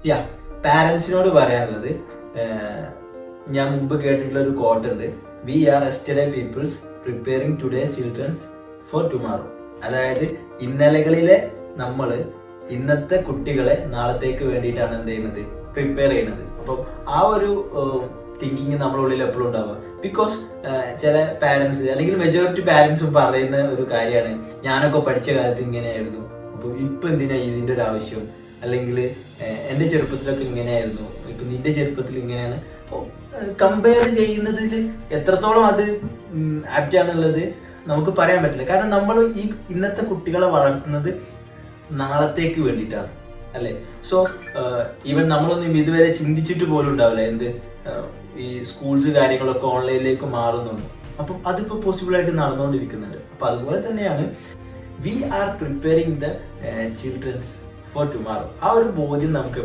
യാ പാരൻസിനോട് പറയാനുള്ളത്, ഞാൻ മുമ്പ് കേട്ടിട്ടുള്ള ഒരു കോട്ട് ഉണ്ട്, we are yesterday peoples preparing today's childrens for tomorrow. അതായത് ഇന്നലകളിലെ നമ്മൾ ഇന്നത്തെ കുട്ടികളെ നാളത്തേക്ക് വേണ്ടിയിട്ടാണ് എന്ത് ചെയ്യുന്നത്, പ്രിപ്പയർ ചെയ്യുന്നത്. അപ്പം ആ ഒരു തിങ്കിങ് നമ്മുടെ ഉള്ളിൽ എപ്പോഴും ഉണ്ടാവുക. ബിക്കോസ് ചില പാരൻസ് അല്ലെങ്കിൽ മെജോറിറ്റി പാരൻസും പറയുന്ന ഒരു കാര്യമാണ്, ഞാനൊക്കെ പഠിച്ച കാലത്ത് ഇങ്ങനെയായിരുന്നു, അപ്പോൾ ഇപ്പം എന്തിനാ ഇതിൻ്റെ ഒരു ആവശ്യം, അല്ലെങ്കിൽ എൻ്റെ ചെറുപ്പത്തിലൊക്കെ ഇങ്ങനെയായിരുന്നു, ഇപ്പം നിന്റെ ചെറുപ്പത്തിൽ ഇങ്ങനെയാണ്. അപ്പോൾ കമ്പയർ ചെയ്യുന്നതിൽ എത്രത്തോളം അത് ആപ്റ്റ് ആണെന്നുള്ളത് നമുക്ക് പറയാൻ പറ്റില്ല. കാരണം നമ്മൾ ഈ ഇന്നത്തെ കുട്ടികളെ വളർത്തുന്നത് നാളത്തേക്ക് വേണ്ടിയിട്ടാണ്, അല്ലേ? സോ ഈവൻ നമ്മളൊന്നും ഇതുവരെ ചിന്തിച്ചിട്ട് പോലും ഉണ്ടാവില്ല എന്ത് ഈ സ്കൂൾസ് കാര്യങ്ങളൊക്കെ ഓൺലൈനിലേക്ക് മാറുന്നുണ്ട്. അപ്പം അതിപ്പോൾ പോസിബിൾ ആയിട്ട് നടന്നുകൊണ്ടിരിക്കുന്നുണ്ട്. അപ്പം അതുപോലെ തന്നെയാണ് we are preparing the childrens for tomorrow. ആ ഒരു ബോധ്യം നമുക്ക്